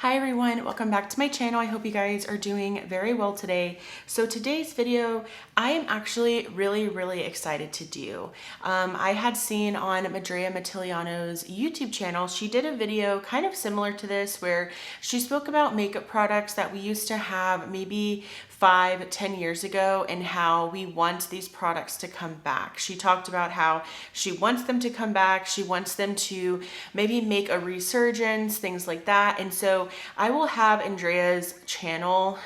Hi everyone, welcome back to my channel. I hope you guys are doing very well today. So today's video, I am actually really excited to do. I had seen on Madrea Mattiliano's YouTube channel, she did a video kind of similar to this where she spoke about makeup products that we used to have maybe 5-10 years ago and how we want these products to come back. She talked about how she wants them to come back. She wants them to maybe make a resurgence, things like that. And so I will have Andrea's channel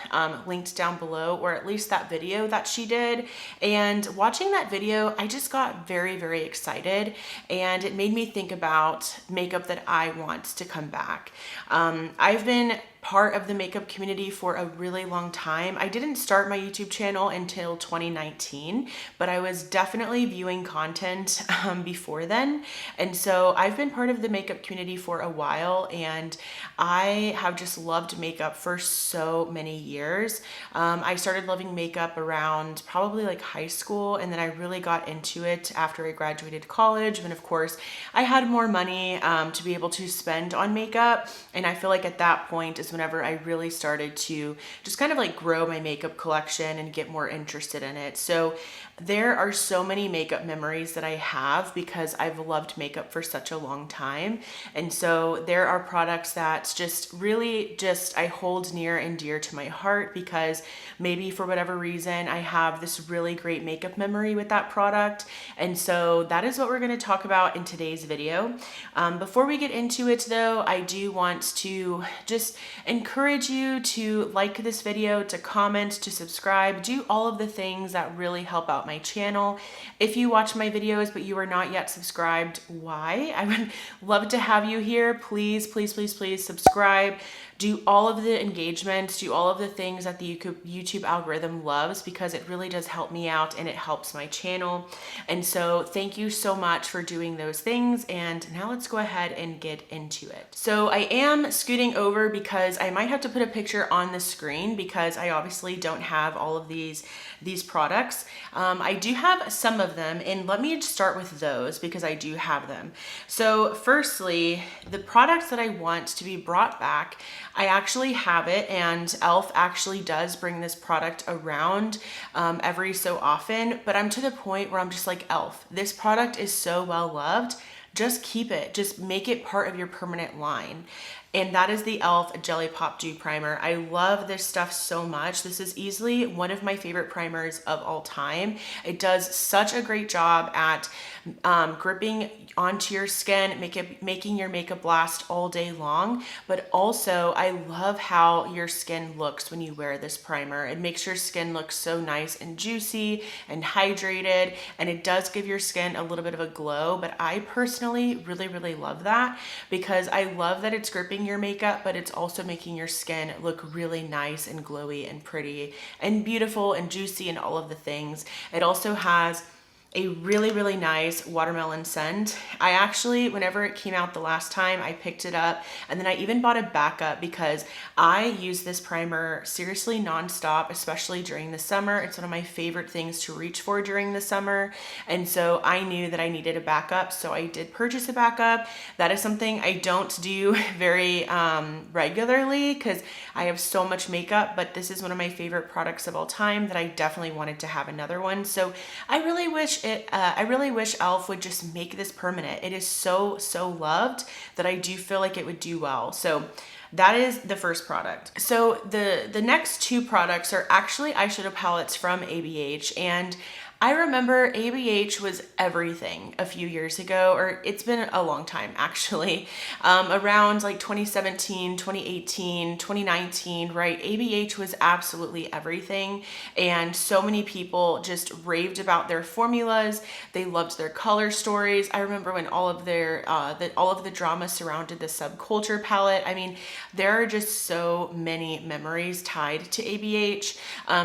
linked down below, or at least that video that she did. And watching that video, I just got very excited, and it made me think about makeup that I want to come back. I've been part of the makeup community for a really long time. I didn't start my YouTube channel until 2019, but I was definitely viewing content before then. And so I've been part of the makeup community for a while, and I have just loved makeup for so many years. I started loving makeup around probably like high school, and then I really got into it after I graduated college. And of course, I had more money to be able to spend on makeup. And I feel like at that point is whenever I really started to just kind of like grow my makeup collection and get more interested in it. So there are so many makeup memories that I have because I've loved makeup for such a long time. And so there are products that just really I hold near and dear to my heart because maybe for whatever reason I have this really great makeup memory with that product. And so that is what we're going to talk about in today's video. Before we get into it though, I do want to just encourage you to like this video, to comment, to subscribe, do all of the things that really help out my channel. If you watch my videos but you are not yet subscribed, why? I would love to have you here. Please subscribe. Do all of the engagements, do all of the things that the YouTube algorithm loves, because it really does help me out and it helps my channel. And so thank you so much for doing those things. And now let's go ahead and get into it. So I am scooting over because I might have to put a picture on the screen because I obviously don't have all of these products. I do have some of them, and let me start with those because I do have them. So firstly, the products that I want to be brought back, I actually have it, and e.l.f. actually does bring this product around every so often, but I'm to the point where I'm just like, e.l.f., this product is so well loved, just keep it, just make it part of your permanent line. And that is the e.l.f. Jelly Pop Dew Primer. I love this stuff so much. This is easily one of my favorite primers of all time. It does such a great job at gripping onto your skin, making your makeup last all day long. But also, I love how your skin looks when you wear this primer. It makes your skin look so nice and juicy and hydrated, and it does give your skin a little bit of a glow. But I personally really love that because I love that it's gripping your makeup, but it's also making your skin look really nice and glowy and pretty and beautiful and juicy and all of the things. It also has a really nice watermelon scent. I actually, whenever it came out the last time, I picked it up, and then I even bought a backup because I use this primer seriously nonstop, especially during the summer. It's one of my favorite things to reach for during the summer, and so I knew that I needed a backup, so I did purchase a backup. That is something I don't do very regularly because I have so much makeup, but this is one of my favorite products of all time that I definitely wanted to have another one. So I really wish e.l.f. would just make this permanent. It is so loved that I do feel like it would do well. So that is the first product. So the next two products are actually eyeshadow palettes from ABH, and I remember ABH was everything a few years ago, or it's been a long time actually, around like 2017, 2018, 2019, right? ABH was absolutely everything, and so many people just raved about their formulas. They loved their color stories. I remember when all of the drama surrounded the Subculture palette. I mean, there are just so many memories tied to ABH.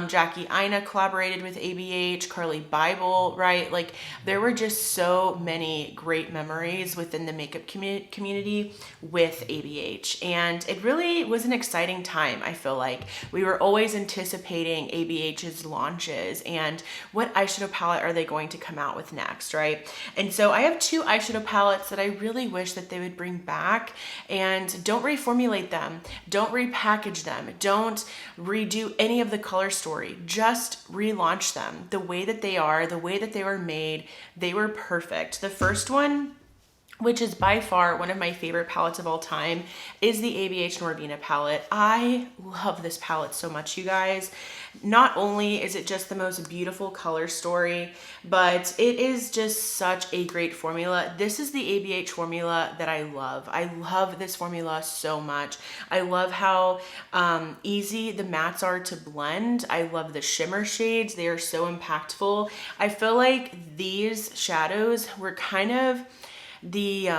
Jackie Aina collaborated with ABH, Carly Family Bible, right? Like there were just so many great memories within the makeup community with ABH. And it really was an exciting time. I feel like we were always anticipating ABH's launches and what eyeshadow palette are they going to come out with next, right? And so I have two eyeshadow palettes that I really wish that they would bring back, and don't reformulate them, don't repackage them, don't redo any of the color story, just relaunch them the way that they are, the way that they were made. They were perfect. The first one, which is by far one of my favorite palettes of all time, is the ABH Norvina palette. I love this palette so much, you guys. Not only is it just the most beautiful color story, but it is just such a great formula. This is the ABH formula that I love. I love this formula so much. I love how easy the mattes are to blend. I love the shimmer shades. They are so impactful. I feel like these shadows were kind of the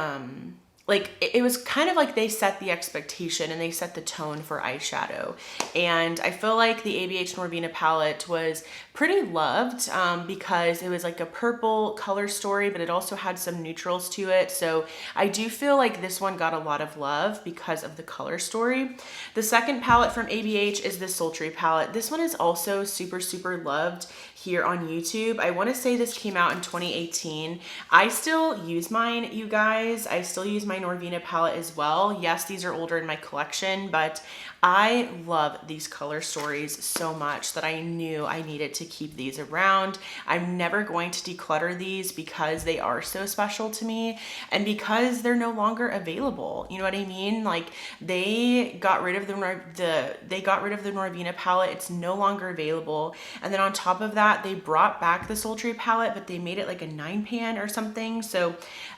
like it was kind of like they set the expectation and they set the tone for eyeshadow. And I feel like the ABH Norvina palette was pretty loved because it was like a purple color story, but it also had some neutrals to it. So I do feel like this one got a lot of love because of the color story. The second palette from ABH is the Sultry palette. This one is also super, super loved here on YouTube. I want to say this came out in 2018. I still use mine, you guys. I still use my Norvina palette as well. Yes, these are older in my collection, but I love these color stories so much that I knew I needed to keep these around. I'm never going to declutter these because they are so special to me and because they're no longer available. You know what I mean? Like they got rid of the Norvina palette. It's no longer available. And then on top of that, they brought back the Sultry palette, but they made it like a 9-pan or something. So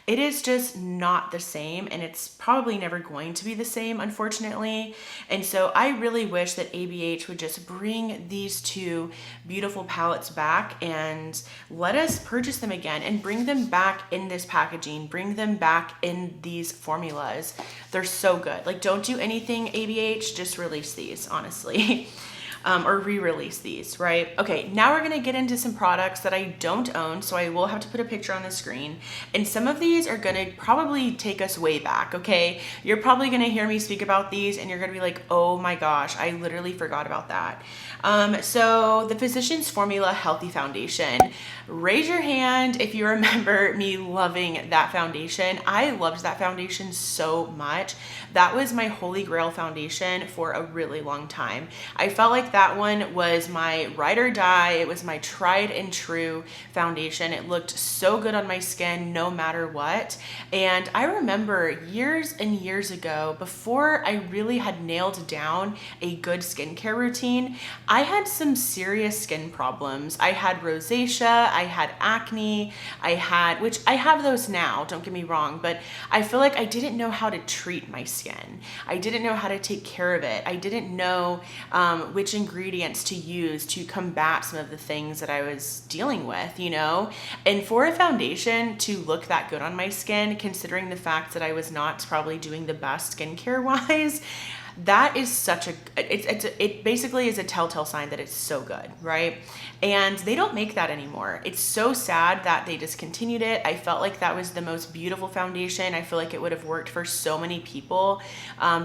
it is just not the same, and it's probably never going to be the same, unfortunately. And so I really wish that ABH would just bring these two beautiful palettes back and let us purchase them again and bring them back in this packaging, bring them back in these formulas. They're so good. Like, don't do anything ABH, just release these, honestly. Or re-release these, right? Okay, now we're gonna get into some products that I don't own, so I will have to put a picture on the screen. And some of these are gonna probably take us way back, okay? You're probably gonna hear me speak about these and you're gonna be like, oh my gosh, I literally forgot about that. So the Physicians Formula Healthy Foundation. Raise your hand if you remember me loving that foundation. I loved that foundation so much. That was my holy grail foundation for a really long time. I felt like that one was my ride or die. It was my tried and true foundation. It looked so good on my skin no matter what. And I remember years and years ago, before I really had nailed down a good skincare routine, I had some serious skin problems. I had rosacea, I had acne, which I have those now, don't get me wrong, but I feel like I didn't know how to treat my skin. I didn't know how to take care of it. I didn't know which ingredients to use to combat some of the things that I was dealing with, you know? And for a foundation to look that good on my skin, considering the fact that I was not probably doing the best skincare wise, that is such a, it basically is a telltale sign that it's so good, right? And they don't make that anymore. It's so sad that they discontinued it. I felt like that was the most beautiful foundation. I feel like it would have worked for so many people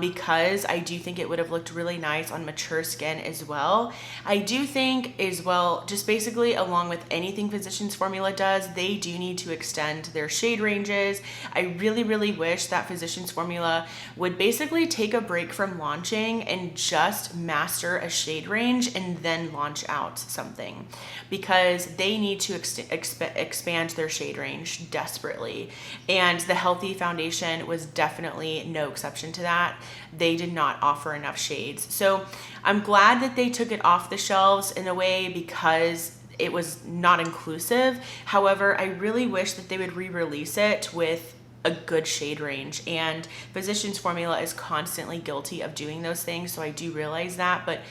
because I do think it would have looked really nice on mature skin as well. I do think as well, just basically along with anything Physicians Formula does, they do need to extend their shade ranges. I really, really wish that Physicians Formula would basically take a break from launching and just master a shade range and then launch out something, because they need to expand their shade range desperately. And the Healthy Foundation was definitely no exception to that. They did not offer enough shades. So I'm glad that they took it off the shelves in a way because it was not inclusive. However, I really wish that they would re-release it with a good shade range, and Physicians Formula is constantly guilty of doing those things, so I do realize that. But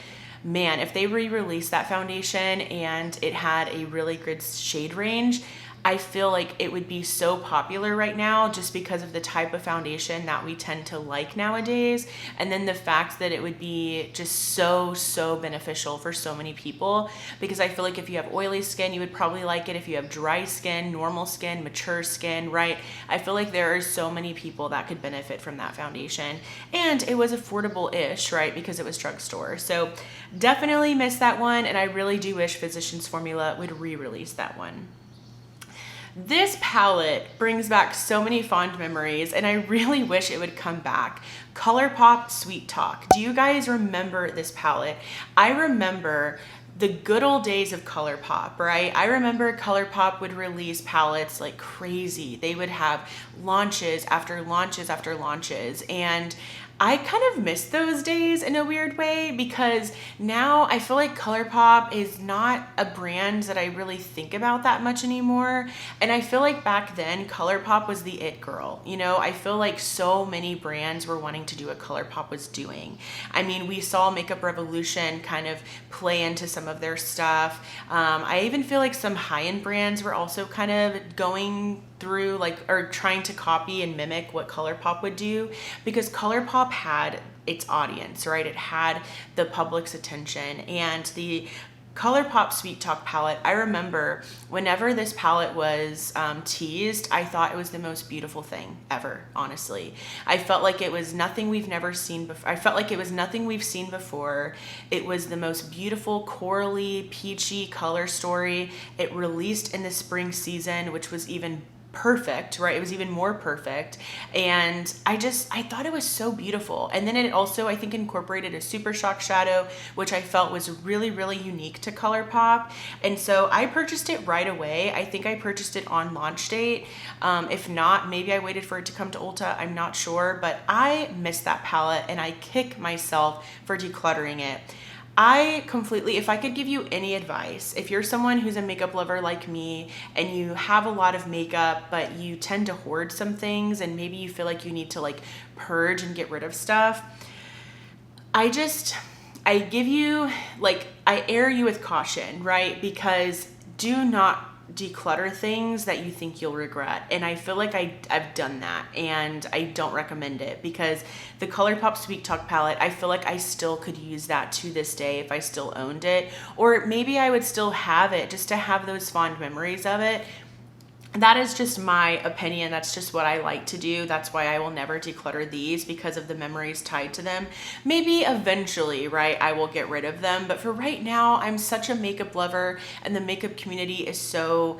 man, if they re-released that foundation and it had a really good shade range, I feel like it would be so popular right now just because of the type of foundation that we tend to like nowadays. And then the fact that it would be just so beneficial for so many people, because I feel like if you have oily skin, you would probably like it. If you have dry skin, normal skin, mature skin, right? I feel like there are so many people that could benefit from that foundation. And it was affordable-ish, right? Because it was drugstore. So definitely missed that one. And I really do wish Physicians Formula would re-release that one. This palette brings back so many fond memories, and I really wish it would come back. ColourPop Sweet Talk. Do you guys remember this palette? I remember the good old days of ColourPop, right? I remember ColourPop would release palettes like crazy. They would have launches after launches after launches, and I kind of miss those days in a weird way, because now I feel like ColourPop is not a brand that I really think about that much anymore. And I feel like back then ColourPop was the it girl. You know, I feel like so many brands were wanting to do what ColourPop was doing. I mean, we saw Makeup Revolution kind of play into some of their stuff. I even feel like some high-end brands were also kind of going through or trying to copy and mimic what ColourPop would do, because ColourPop had its audience, right? It had the public's attention. And the ColourPop Sweet Talk palette, I remember whenever this palette was teased, I thought it was the most beautiful thing ever, honestly. I felt like it was nothing we've never seen before. I felt like it was nothing we've seen before. It was the most beautiful, corally, peachy color story. It released in the spring season, which was even perfect, right? It was even more perfect. And I thought it was so beautiful. And then it also, I think, incorporated a Super Shock shadow, which I felt was really unique to ColourPop. And so I purchased it right away. I think I purchased it on launch date. If not, maybe I waited for it to come to Ulta. I'm not sure, but I missed that palette and I kick myself for decluttering it. If I could give you any advice, if you're someone who's a makeup lover like me and you have a lot of makeup, but you tend to hoard some things and maybe you feel like you need to purge and get rid of stuff, I air you with caution, right? Because do not declutter things that you think you'll regret. And I feel like I've done that, and I don't recommend it, because the ColourPop Sweet Talk palette, I feel like I still could use that to this day if I still owned it, or maybe I would still have it just to have those fond memories of it. That is just my opinion. That's just what I like to do. That's why I will never declutter these, because of the memories tied to them. Maybe eventually, right, I will get rid of them. But for right now, I'm such a makeup lover, and the makeup community is so,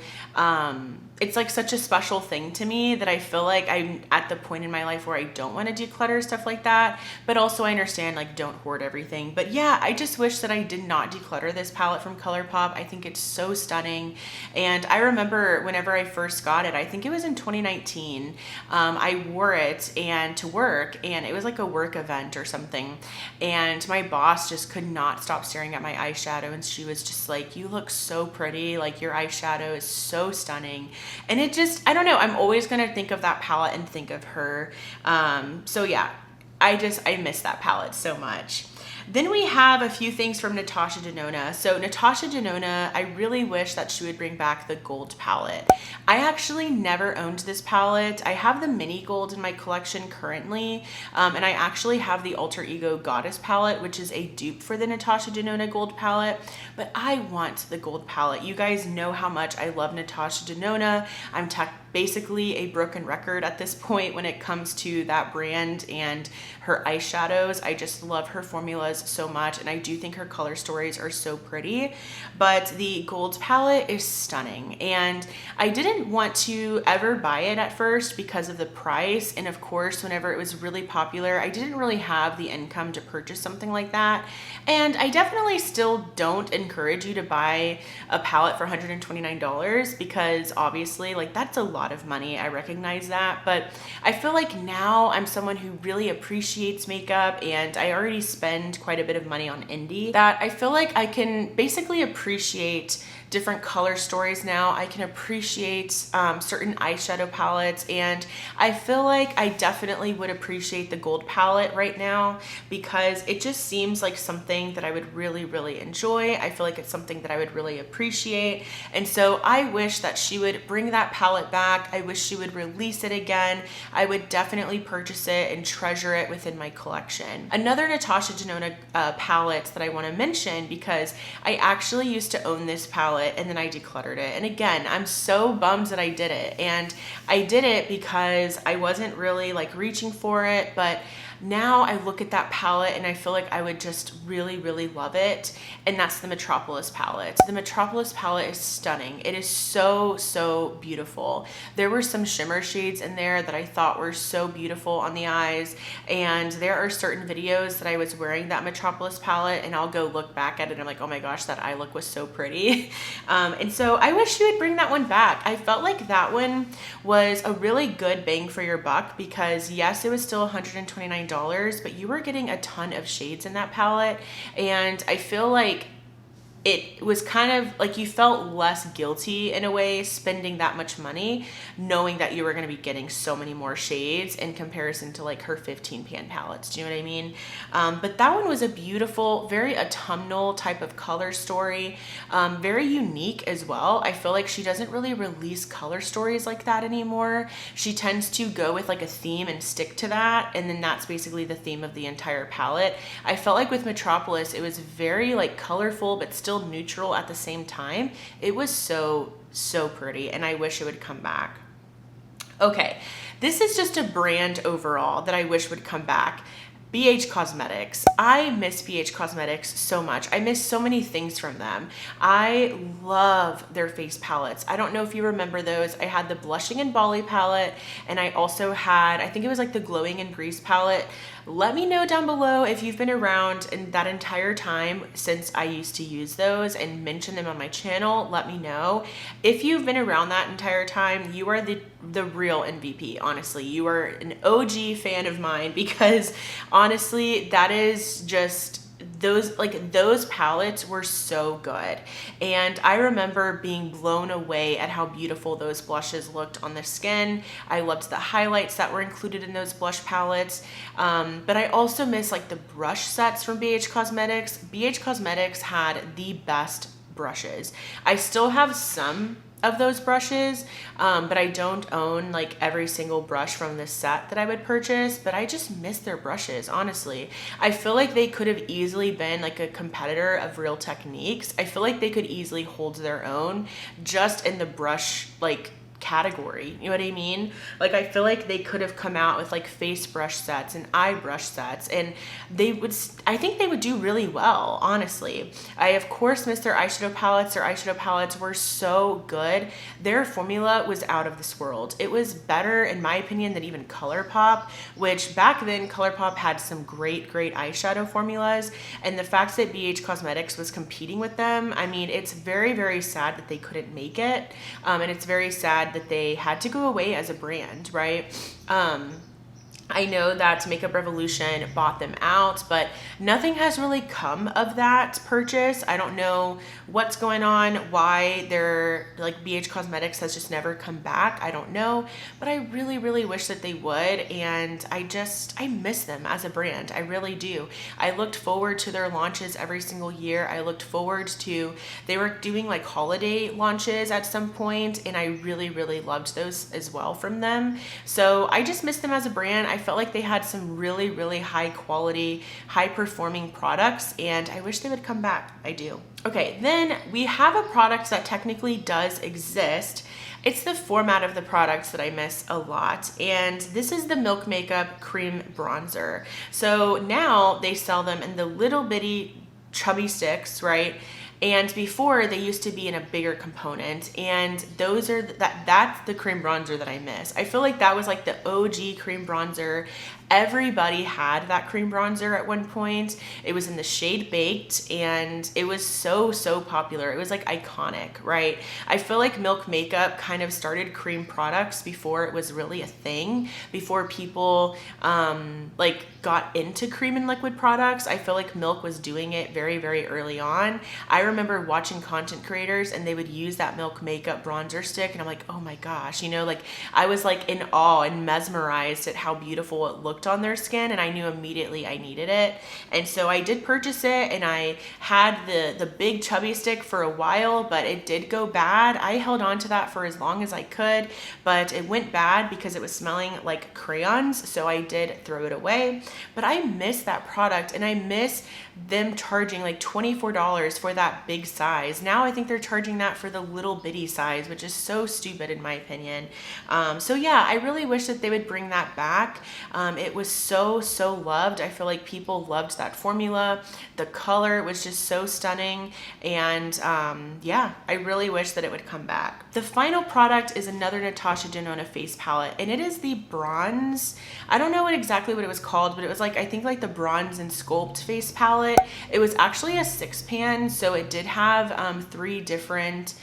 it's like such a special thing to me that I feel like I'm at the point in my life where I don't want to declutter stuff like that. But also I understand, don't hoard everything. But yeah, I just wish that I did not declutter this palette from ColourPop. I think it's so stunning. And I remember whenever I first got it, I think it was in 2019, I wore it to work, and it was like a work event or something. And my boss just could not stop staring at my eyeshadow, and she was just like, "You look so pretty. Like, your eyeshadow is so stunning." And it just, I don't know, I'm always going to think of that palette and think of her. So yeah, I miss that palette so much. Then we have a few things from Natasha Denona. So Natasha Denona, I really wish that she would bring back the gold palette. I actually never owned this palette. I have the mini gold in my collection currently, and I actually have the Alter Ego Goddess palette, which is a dupe for the Natasha Denona gold palette, but I want the gold palette. You guys know how much I love Natasha Denona. I'm basically a broken record at this point when it comes to that brand and her eyeshadows. I just love her formulas so much, and I do think her color stories are so pretty. But the gold palette is stunning, and I didn't want to ever buy it at first because of the price, and of course whenever it was really popular, I didn't really have the income to purchase something like that. And I definitely still don't encourage you to buy a palette for $129, because obviously that's a lot of money. I recognize that, but I feel like now I'm someone who really appreciates makeup, and I already spend quite a bit of money on indie, that I feel like I can basically appreciate different color stories now. I can appreciate certain eyeshadow palettes, and I feel like I definitely would appreciate the gold palette right now because it just seems like something that I would really, really enjoy. I feel like it's something that I would really appreciate. And so I wish that she would bring that palette back. I wish she would release it again. I would definitely purchase it and treasure it within my collection. Another Natasha Denona palette that I want to mention, because I actually used to own this palette and then I decluttered it. And again, I'm so bummed that I did it. And I did it because I wasn't really like reaching for it, but now I look at that palette and I feel like I would just really, really love it. And that's the Metropolis palette. The Metropolis palette is stunning. It is so, so beautiful. There were some shimmer shades in there that I thought were so beautiful on the eyes. And there are certain videos that I was wearing that Metropolis palette and I'll go look back at it and I'm like, oh my gosh, that eye look was so pretty. And so I wish you would bring that one back. I felt like that one was a really good bang for your buck because yes, it was still $129, but you were getting a ton of shades in that palette. And I feel like it was kind of like you felt less guilty in a way spending that much money, knowing that you were going to be getting so many more shades in comparison to like her 15 pan palettes. Do you know what I mean? But that one was a beautiful, very autumnal type of color story, very unique as well. I feel like she doesn't really release color stories like that anymore. She tends to go with like a theme and stick to that, and then that's basically the theme of the entire palette. I felt like with Metropolis, it was very like colorful, but still neutral at the same time. It was so, so pretty, and I wish it would come back. Okay, this is just a brand overall that I wish would come back. BH Cosmetics. I miss BH Cosmetics so much. I miss so many things from them. I love their face palettes. I don't know if you remember those. I had the Blushing in Bali palette, and I also had, I think it was like the Glowing in Grease palette. Let me know down below if you've been around in that entire time since I used to use those and mention them on my channel. Let me know. If you've been around that entire time, you are the real MVP, honestly. You are an OG fan of mine because honestly, that is just those palettes were so good. And I remember being blown away at how beautiful those blushes looked on the skin. I loved the highlights that were included in those blush palettes. But I also miss like the brush sets from BH Cosmetics. BH Cosmetics had the best brushes. I still have some of those brushes, but I don't own like every single brush from this set that I would purchase, but I just miss their brushes, honestly. I feel like they could have easily been like a competitor of Real Techniques. I feel like they could easily hold their own just in the brush like category, you know what I mean? Like I feel like they could have come out with like face brush sets and eye brush sets, and I think they would do really well, honestly. I of course miss their eyeshadow palettes. Their eyeshadow palettes were so good. Their formula was out of this world. It was better in my opinion than even ColourPop, which back then ColourPop had some great eyeshadow formulas, and the fact that BH Cosmetics was competing with them, I mean, it's very, very sad that they couldn't make it, and it's very sad that they had to go away as a brand, right? I know that Makeup Revolution bought them out, but nothing has really come of that purchase. I don't know what's going on, why they're like BH Cosmetics has just never come back. I don't know, but I really, really wish that they would. And I miss them as a brand. I really do. I looked forward to their launches every single year. I looked forward to, they were doing like holiday launches at some point, and I really, really loved those as well from them. So I just miss them as a brand. I felt like they had some really, really high quality, high performing products, and I wish they would come back. I do. Okay, then we have a product that technically does exist. It's the format of the products that I miss a lot, and this is the Milk Makeup Cream Bronzer. So now they sell them in the little bitty chubby sticks, right? And before they used to be in a bigger component, and that's the cream bronzer that I miss. I feel like that was like the OG cream bronzer. Everybody had that cream bronzer at one point. It was in the shade Baked, and it was so, so popular. It was like iconic, right? I feel like Milk Makeup kind of started cream products before it was really a thing, before people like got into cream and liquid products. I feel like Milk was doing it very, very early on. I remember watching content creators and they would use that Milk Makeup bronzer stick, and I'm like, oh my gosh, you know, like I was like in awe and mesmerized at how beautiful it looked on their skin, and I knew immediately I needed it. And so I did purchase it, and I had the big chubby stick for a while, but it did go bad. I held on to that for as long as I could, but it went bad because it was smelling like crayons, so I did throw it away. But I miss that product, and I miss them charging like $24 for that big size. Now I think they're charging that for the little bitty size, which is so stupid in my opinion. So yeah, I really wish that they would bring that back. It was so, so loved. I feel like people loved that formula. The color was just so stunning, and yeah, I really wish that it would come back. The final product is another Natasha Denona face palette, and it is the bronze. I don't know exactly what it was called, but it was like, I think like the Bronze and Sculpt face palette. It was actually a 6-pan, so it did have 3 different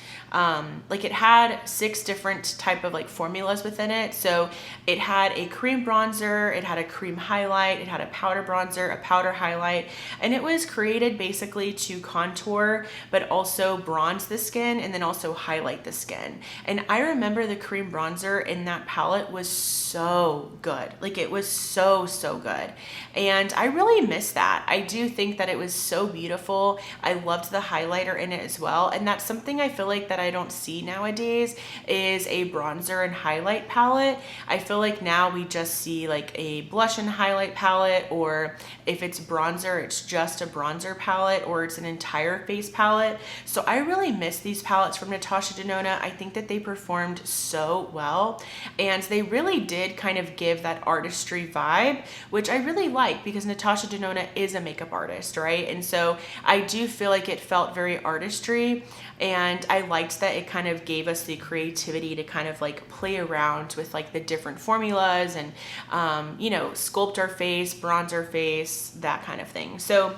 like it had 6 different type of like formulas within it. So it had a cream bronzer, it had a cream highlight, it had a powder bronzer, a powder highlight, and it was created basically to contour but also bronze the skin and then also highlight the skin. And I remember the cream bronzer in that palette was so good. Like it was so, so good. And I really miss that. I do think that it was so beautiful. I loved the highlighter in it as well. And that's something I feel like that I don't see nowadays is a bronzer and highlight palette. I feel like now we just see like a blush and highlight palette, or if it's bronzer, it's just a bronzer palette, or it's an entire face palette. So I really miss these palettes from Natasha Denona. I think that they performed so well, and they really did kind of give that artistry vibe, which I really like because Natasha Denona is a makeup artist, right? And so I do feel like it felt very artistry, and I liked that it kind of gave us the creativity to kind of like play around with like the different formulas and you know, sculpt our face, bronze our face, that kind of thing. So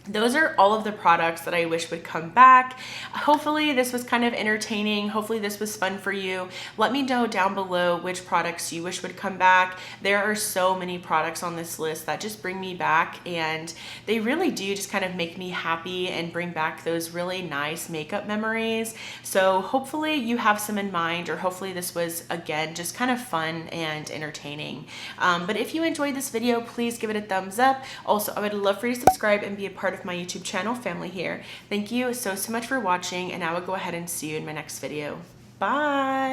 those are all of the products that I wish would come back. Hopefully this was kind of entertaining. Hopefully this was fun for you. Let me know down below which products you wish would come back. There are so many products on this list that just bring me back, and they really do just kind of make me happy and bring back those really nice makeup memories. So hopefully you have some in mind, or hopefully this was, again, just kind of fun and entertaining. But if you enjoyed this video, please give it a thumbs up. Also, I would love for you to subscribe and be a part of my YouTube channel family here. Thank you so much for watching, and I will go ahead and see you in my next video. Bye.